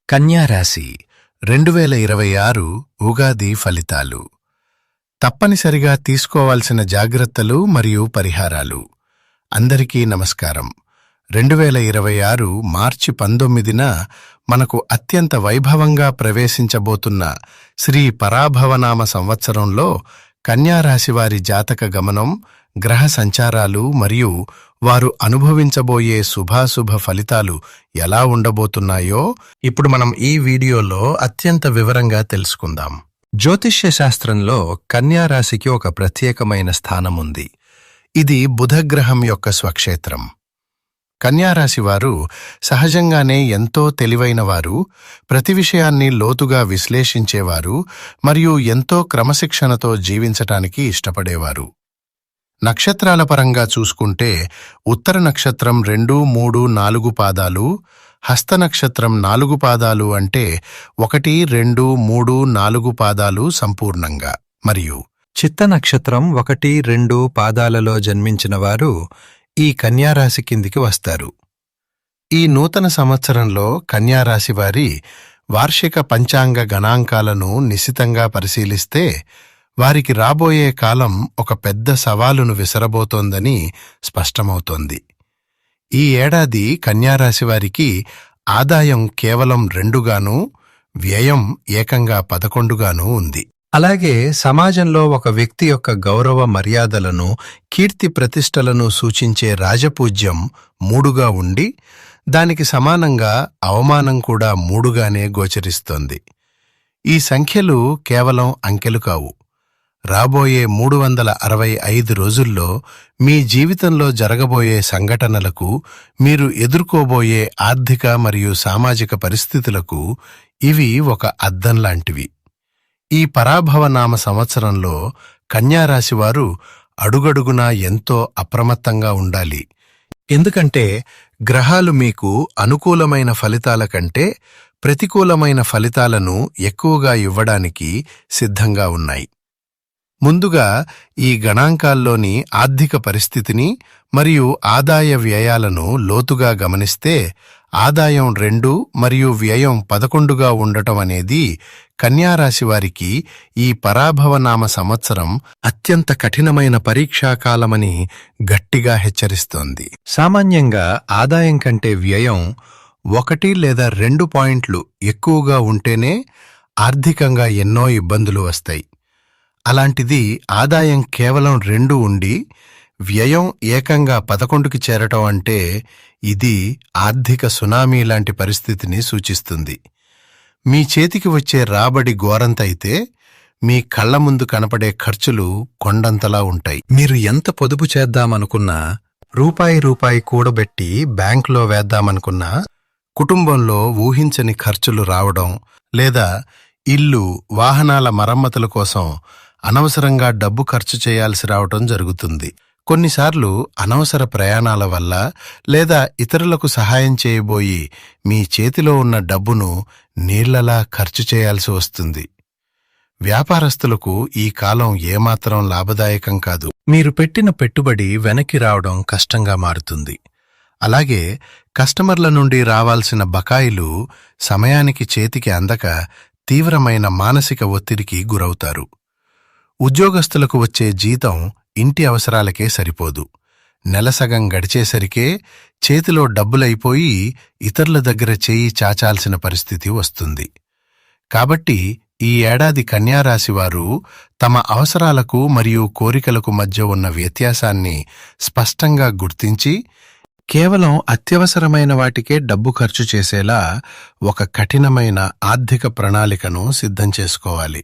కన్యారాశి 2026 ఉగాది ఫలితాలు. తప్పనిసరిగా తీసుకోవాల్సిన జాగ్రత్తలు మరియు పరిహారాలు. అందరికీ నమస్కారం. 2026 మార్చి 19న మనకు అత్యంత వైభవంగా ప్రవేశించబోతున్న శ్రీ పరాభవనామ సంవత్సరంలో కన్యారాశివారి జాతక గమనం, గ్రహ సంచారాలు మరియు వారు అనుభవించబోయే శుభాశుభ ఫలితాలు ఎలా ఉండబోతున్నాయో ఇప్పుడు మనం ఈ వీడియోలో అత్యంత వివరంగా తెలుసుకుందాం. జ్యోతిష్య శాస్త్రంలో కన్యారాశికి ఒక ప్రత్యేకమైన స్థానముంది. ఇది బుధగ్రహం యొక్క స్వక్షేత్రం. కన్యారాశివారు సహజంగానే ఎంతో తెలివైనవారు, ప్రతి విషయాన్ని లోతుగా విశ్లేషించేవారు మరియు ఎంతో క్రమశిక్షణతో జీవించటానికి ఇష్టపడేవారు. నక్షత్రాల పరంగా చూసుకుంటే ఉత్తర నక్షత్రం 2, 3, 4 పాదాలు, హస్త నక్షత్రం 4 పాదాలు అంటే 1, 2, 3, 4 పాదాలు సంపూర్ణంగా, మరియు చిత్త నక్షత్రం 1, 2 పాదాలలో జన్మించిన వారు ఈ కన్యారాశి కిందికి వస్తారు. ఈ నూతన సంవత్సరంలో కన్యారాశి వారి వార్షిక పంచాంగ గణాంకాలను నిశితంగా పరిశీలిస్తే వారికి రాబోయే కాలం ఒక పెద్ద సవాలును విసరబోతోందని స్పష్టమవుతోంది. ఈ ఏడాది కన్యారాశివారికి ఆదాయం కేవలం 2గాను, వ్యయం ఏకంగా 11గాను ఉంది. అలాగే సమాజంలో ఒక వ్యక్తి యొక్క గౌరవ మర్యాదలను, కీర్తి ప్రతిష్టలను సూచించే రాజపూజ్యం 3గా ఉండి, దానికి సమానంగా అవమానం కూడా 3గానే గోచరిస్తోంది. ఈ సంఖ్యలు కేవలం అంకెలు కావు. రాబోయే 365 రోజుల్లో మీ జీవితంలో జరగబోయే సంఘటనలకు, మీరు ఎదుర్కోబోయే ఆర్థిక మరియు సామాజిక పరిస్థితులకు ఇవి ఒక అద్దంలాంటివి. ఈ పరాభవనామ సంవత్సరంలో కన్యారాశివారు అడుగడుగునా ఎంతో అప్రమత్తంగా ఉండాలి. ఎందుకంటే గ్రహాలు మీకు అనుకూలమైన ఫలితాల కంటే ప్రతికూలమైన ఫలితాలను ఎక్కువగా ఇవ్వడానికి సిద్ధంగా ఉన్నాయి. ముందుగా ఈ గణాంకాల్లోని ఆర్థిక పరిస్థితిని మరియు ఆదాయ వ్యయాలను లోతుగా గమనిస్తే ఆదాయం 2 మరియు వ్యయం 11గా ఉండటం అనేది కన్యారాశివారికి ఈ పరాభవనామ సంవత్సరం అత్యంత కఠినమైన పరీక్షాకాలమని గట్టిగా హెచ్చరిస్తోంది. సామాన్యంగా ఆదాయం కంటే వ్యయం 1 లేదా 2 పాయింట్లు ఎక్కువగా ఉంటేనే ఆర్థికంగా ఎన్నో ఇబ్బందులు వస్తాయి. అలాంటిది ఆదాయం కేవలం 2 ఉండి వ్యయం ఏకంగా 11కి చేరటం అంటే ఇది ఆర్థిక సునామీ లాంటి పరిస్థితిని సూచిస్తుంది. మీ చేతికి వచ్చే రాబడి గోరంతైతే మీ కళ్ల ముందు కనపడే ఖర్చులు కొండంతలా ఉంటాయి. మీరు ఎంత పొదుపు చేద్దామనుకున్నా, రూపాయి కూడబెట్టి బ్యాంకులో వేద్దామనుకున్నా, కుటుంబంలో ఊహించని ఖర్చులు రావడం లేదా ఇల్లు, వాహనాల మరమ్మతుల కోసం అనవసరంగా డబ్బు ఖర్చు చేయాల్సి రావటం జరుగుతుంది. కొన్నిసార్లు అనవసర ప్రయాణాల వల్ల లేదా ఇతరులకు సహాయం చేయబోయి మీ చేతిలో ఉన్న డబ్బును నీళ్లలా ఖర్చు చేయాల్సి వస్తుంది. వ్యాపారస్తులకు ఈ కాలం ఏమాత్రం లాభదాయకం కాదు. మీరు పెట్టిన పెట్టుబడి వెనక్కి రావడం కష్టంగా మారుతుంది. అలాగే కస్టమర్ల నుండి రావాల్సిన బకాయిలు సమయానికి చేతికి అందక తీవ్రమైన మానసిక ఒత్తిడికి గురవుతారు. ఉద్యోగస్తులకు వచ్చే జీతం ఇంటి అవసరాలకే సరిపోదు. నెలసగం గడిచేసరికే చేతిలో డబ్బులైపోయి ఇతరుల దగ్గర చేయి చాచాల్సిన పరిస్థితి వస్తుంది. కాబట్టి ఈ ఏడాది కన్యారాశివారు తమ అవసరాలకు మరియు కోరికలకు మధ్య ఉన్న వ్యత్యాసాన్ని స్పష్టంగా గుర్తించి కేవలం అత్యవసరమైన వాటికే డబ్బు ఖర్చు చేసేలా ఒక కఠినమైన ఆర్థిక ప్రణాళికను సిద్ధం చేసుకోవాలి.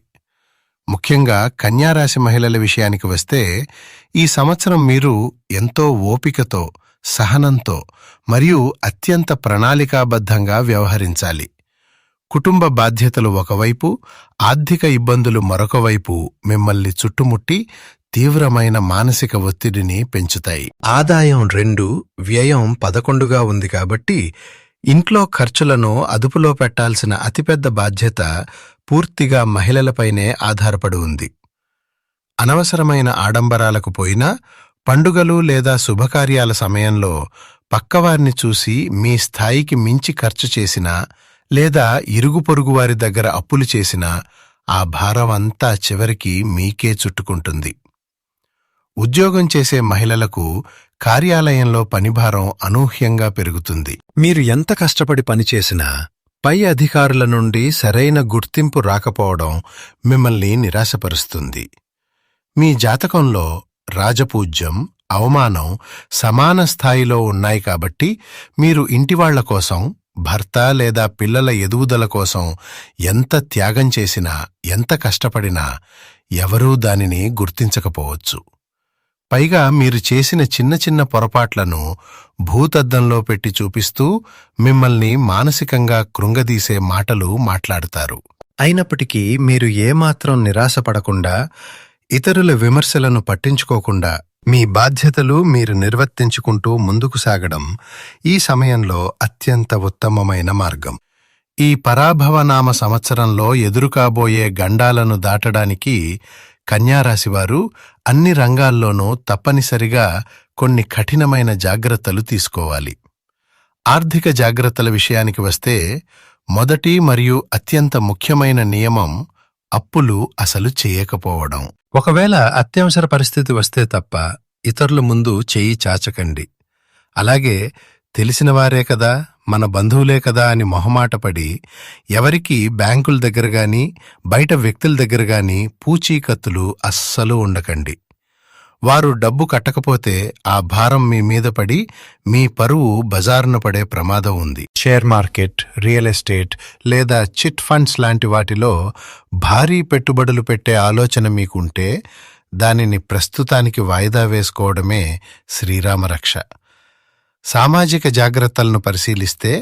ముఖ్యంగా కన్యారాశి మహిళల విషయానికి వస్తే ఈ సంవత్సరం మీరు ఎంతో ఓపికతో, సహనంతో మరియు అత్యంత ప్రణాళికాబద్ధంగా వ్యవహరించాలి. కుటుంబ బాధ్యతలు ఒకవైపు, ఆర్థిక ఇబ్బందులు మరొకవైపు మిమ్మల్ని చుట్టుముట్టి తీవ్రమైన మానసిక ఒత్తిడిని పెంచుతాయి. ఆదాయం 2, వ్యయం 11గా ఉంది కాబట్టి ఇంట్లో ఖర్చులను అదుపులో పెట్టాల్సిన అతిపెద్ద బాధ్యత పూర్తిగా మహిళలపైనే ఆధారపడి ఉంది. అనవసరమైన ఆడంబరాలకు పోయినా, పండుగలు లేదా శుభకార్యాల సమయంలో పక్కవారిని చూసి మీ స్థాయికి మించి ఖర్చు చేసినా లేదా ఇరుగు పొరుగువారి దగ్గర అప్పులు చేసినా ఆ భారమంతా చివరికి మీకే చుట్టుకుంటుంది. ఉద్యోగం చేసే మహిళలకు కార్యాలయంలో పనిభారం అనూహ్యంగా పెరుగుతుంది. మీరు ఎంత కష్టపడి పనిచేసినా పై అధికారుల నుండి సరైన గుర్తింపు రాకపోవడం మిమ్మల్ని నిరాశపరుస్తుంది. మీ జాతకంలో రాజపూజ్యం, అవమానం సమాన స్థాయిలో ఉన్నాయి కాబట్టి మీరు ఇంటివాళ్ల కోసం, భర్త లేదా పిల్లల ఎదుగుదల కోసం ఎంత త్యాగం చేసినా, ఎంత కష్టపడినా ఎవరూ దానిని గుర్తించకపోవచ్చు. పైగా మీరు చేసిన చిన్న చిన్న పొరపాట్లను భూతద్దంలో పెట్టి చూపిస్తూ మిమ్మల్ని మానసికంగా కృంగదీసే మాటలు మాట్లాడతారు. అయినప్పటికీ మీరు ఏమాత్రం నిరాశపడకుండా, ఇతరుల విమర్శలను పట్టించుకోకుండా మీ బాధ్యతలు మీరు నిర్వర్తించుకుంటూ ముందుకు సాగడం ఈ సమయంలో అత్యంత ఉత్తమమైన మార్గం. ఈ పరాభవనామ సంవత్సరంలో ఎదురుకాబోయే గండాలను దాటడానికి కన్యారాశివారు అన్ని రంగాల్లోనూ తప్పనిసరిగా కొన్ని కఠినమైన జాగ్రత్తలు తీసుకోవాలి. ఆర్థిక జాగ్రత్తల విషయానికి వస్తే మొదటి మరియు అత్యంత ముఖ్యమైన నియమం అప్పులు అసలు చేయకపోవడం. ఒకవేళ అత్యవసర పరిస్థితి వస్తే తప్ప ఇతరుల ముందు చెయ్యి చాచకండి. అలాగే తెలిసినవారే కదా, మన బంధువులే కదా అని మొహమాటపడి ఎవరికీ బ్యాంకుల దగ్గరగాని, బయట వ్యక్తుల దగ్గరగాని పూచీకత్తులు అస్సలు ఉండకండి. వారు డబ్బు కట్టకపోతే ఆ భారం మీ మీద పడి మీ పరువు బజారున పడే ప్రమాదం ఉంది. షేర్ మార్కెట్, రియల్ ఎస్టేట్ లేదా చిట్ ఫండ్స్ లాంటి వాటిలో భారీ పెట్టుబడులు పెట్టే ఆలోచన మీకుంటే దానిని ప్రస్తుతానికి వాయిదా వేసుకోవడమే శ్రీరామరక్ష. సామాజిక జాగ్రత్తలను పరిశీలిస్తే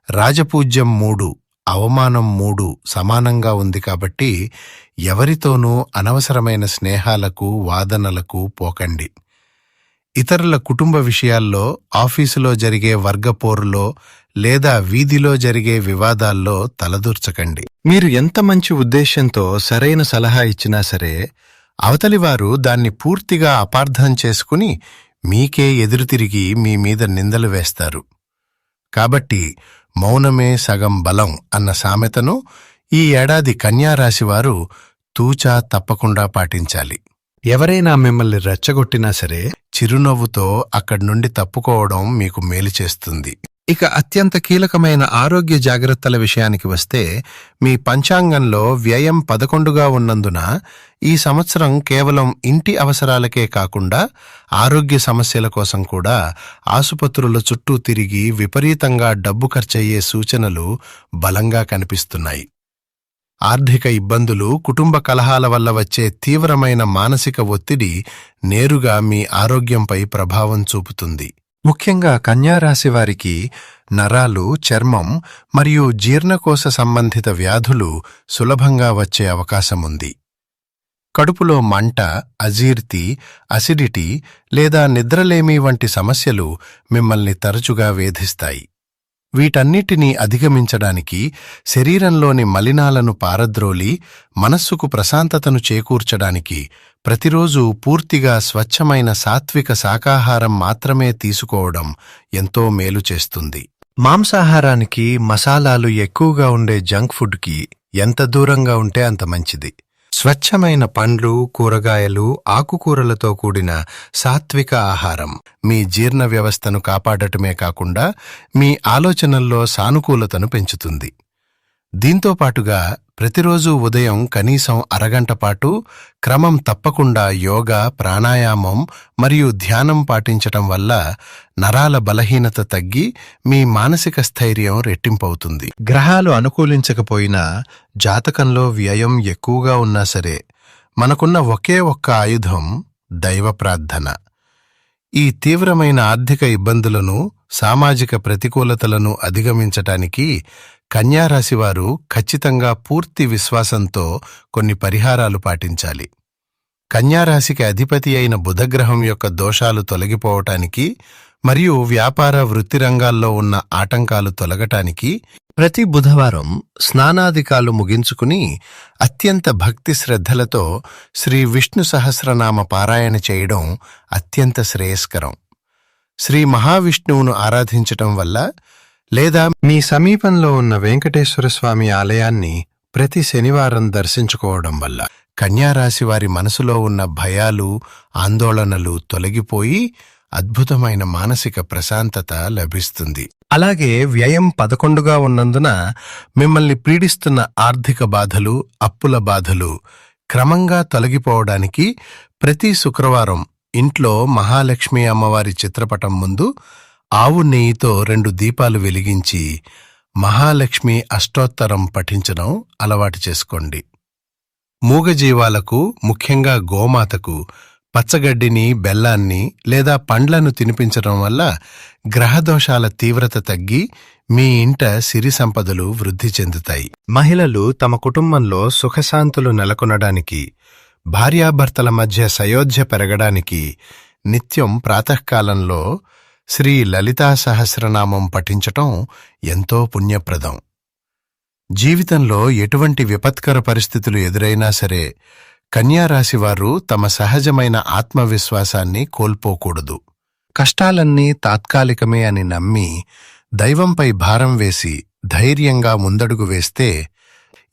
రాజపూజ్యం 3, అవమానం 3 సమానంగా ఉంది కాబట్టి ఎవరితోనూ అనవసరమైన స్నేహాలకు, వాదనలకు పోకండి. ఇతరుల కుటుంబ విషయాల్లో, ఆఫీసులో జరిగే వర్గపోరులో లేదా వీధిలో జరిగే వివాదాల్లో తలదూర్చకండి. మీరు ఎంత మంచి ఉద్దేశ్యంతో సరైన సలహా ఇచ్చినా సరే అవతలివారు దాన్ని పూర్తిగా అపార్థం చేసుకుని మీకే ఎదురుతిరిగి మీ మీద నిందలు వేస్తారు. కాబట్టి మౌనమే సగం బలం అన్న సామెతను ఈ ఏడాది కన్యారాశివారు తూచా తప్పకుండా పాటించాలి. ఎవరైనా మిమ్మల్ని రెచ్చగొట్టినా సరే చిరునవ్వుతో అక్కడి నుండి తప్పుకోవడం మీకు మేలు చేస్తుంది. ఇక అత్యంత కీలకమైన ఆరోగ్య జాగ్రత్తల విషయానికి వస్తే మీ పంచాంగంలో వ్యయం 11గా ఉన్నందున ఈ సంవత్సరం కేవలం ఇంటి అవసరాలకే కాకుండా ఆరోగ్య సమస్యల కోసం కూడా ఆసుపత్రుల చుట్టూ తిరిగి విపరీతంగా డబ్బు ఖర్చయ్యే సూచనలు బలంగా కనిపిస్తున్నాయి. ఆర్థిక ఇబ్బందులు, కుటుంబ కలహాల వల్ల వచ్చే తీవ్రమైన మానసిక ఒత్తిడి నేరుగా మీ ఆరోగ్యంపై ప్రభావం చూపుతుంది. ముఖ్యంగా కన్యారాశివారికి నరాలు, చర్మం మరియు జీర్ణకోశ సంబంధిత వ్యాధులు సులభంగా వచ్చే అవకాశముంది. కడుపులో మంట, అజీర్తి, అసిడిటీ లేదా నిద్రలేమి వంటి సమస్యలు మిమ్మల్ని తరచుగా వేధిస్తాయి. వీటన్నిటినీ అధిగమించడానికి, శరీరంలోని మలినాలను పారద్రోలి మనస్సుకు ప్రశాంతతను చేకూర్చడానికి ప్రతిరోజూ పూర్తిగా స్వచ్ఛమైన సాత్విక శాకాహారం మాత్రమే తీసుకోవడం ఎంతో మేలు చేస్తుంది. మాంసాహారానికి, మసాలాలు ఎక్కువగా ఉండే జంక్ ఫుడ్కి ఎంత దూరంగా ఉంటే అంత మంచిది. స్వచ్ఛమైన పండ్లు, కూరగాయలు, ఆకుకూరలతో కూడిన సాత్విక ఆహారం మీ జీర్ణ వ్యవస్థను కాపాడటమే కాకుండా మీ ఆలోచనల్లో సానుకూలతను పెంచుతుంది. దీంతో పాటుగా ప్రతిరోజూ ఉదయం కనీసం అరగంట పాటు క్రమం తప్పకుండా యోగా, ప్రాణాయామం మరియు ధ్యానం పాటించటం వల్ల నరాల బలహీనత తగ్గి మీ మానసిక స్థైర్యం రెట్టింపవుతుంది. గ్రహాలు అనుకూలించకపోయినా, జాతకంలో వ్యయం ఎక్కువగా ఉన్నా సరే మనకున్న ఒకే ఒక్క ఆయుధం దైవ ప్రార్థన. ఈ తీవ్రమైన ఆర్థిక ఇబ్బందులను, సామాజిక ప్రతికూలతలను అధిగమించటానికి కన్యారాశివారు ఖచ్చితంగా పూర్తి విశ్వాసంతో కొన్ని పరిహారాలు పాటించాలి. కన్యారాశికి అధిపతి అయిన బుధగ్రహం యొక్క దోషాలు తొలగిపోవటానికి మరియు వ్యాపార వృత్తి రంగాల్లో ఉన్న ఆటంకాలు తొలగటానికి ప్రతి బుధవారం స్నానాదికాలు ముగించుకుని అత్యంత భక్తి శ్రద్ధలతో శ్రీ విష్ణు సహస్రనామ పారాయణ చేయడం అత్యంత శ్రేయస్కరం. శ్రీ మహావిష్ణువును ఆరాధించటం వల్ల లేదా మీ సమీపంలో ఉన్న వెంకటేశ్వర స్వామి ఆలయాన్ని ప్రతి శనివారం దర్శించుకోవడం వల్ల కన్యారాశి వారి మనసులో ఉన్న భయాలు, ఆందోళనలు తొలగిపోయి అద్భుతమైన మానసిక ప్రశాంతత లభిస్తుంది. అలాగే వ్యయం 11గా ఉన్నందున మిమ్మల్ని పీడిస్తున్న ఆర్థిక బాధలు, అప్పుల బాధలు క్రమంగా తొలగిపోవడానికి ప్రతి శుక్రవారం ఇంట్లో మహాలక్ష్మి అమ్మవారి చిత్రపటం ముందు ఆవు నెయ్యితో 2 దీపాలు వెలిగించి మహాలక్ష్మి అష్టోత్తరం పఠించడం అలవాటు చేసుకోండి. మూగజీవాలకు, ముఖ్యంగా గోమాతకు పచ్చగడ్డిని, బెల్లాన్ని లేదా పండ్లను తినిపించడం వల్ల గ్రహదోషాల తీవ్రత తగ్గి మీ ఇంట సిరి సంపదలు వృద్ధి చెందుతాయి. మహిళలు తమ కుటుంబంలో సుఖశాంతులు నెలకొనడానికి, భార్యాభర్తల మధ్య సయోధ్య పెరగడానికి నిత్యం ప్రాతకాలంలో శ్రీ లలితా సహస్రనామం పఠించటం ఎంతో పుణ్యప్రదం. జీవితంలో ఎటువంటి విపత్కర పరిస్థితులు ఎదురైనా సరే కన్యారాశివారు తమ సహజమైన ఆత్మవిశ్వాసాన్ని కోల్పోకూడదు. కష్టాలన్నీ తాత్కాలికమే అని నమ్మి దైవంపై భారం వేసి ధైర్యంగా ముందడుగు వేస్తే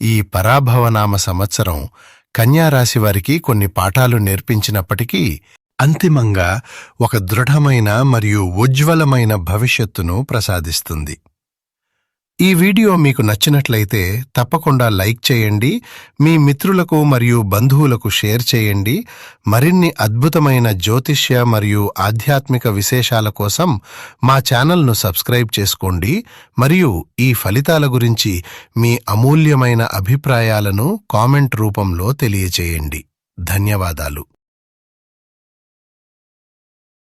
ఈ పరాభవనామ సంవత్సరం కన్యారాశివారికి కొన్ని పాఠాలు నేర్పించినప్పటికీ అంతిమంగా ఒక దృఢమైన మరియు ఉజ్వలమైన భవిష్యత్తును ప్రసాదిస్తుంది. ఈ వీడియో మీకు నచ్చినట్లయితే తప్పకుండా లైక్ చేయండి, మీ మిత్రులకు మరియు బంధువులకు షేర్ చేయండి. మరిన్ని అద్భుతమైన జ్యోతిష్య మరియు ఆధ్యాత్మిక విశేషాల కోసం మా ఛానల్ను సబ్స్క్రైబ్ చేసుకోండి మరియు ఈ ఫలితాల గురించి మీ అమూల్యమైన అభిప్రాయాలను కామెంట్ రూపంలో తెలియచేయండి. ధన్యవాదాలు.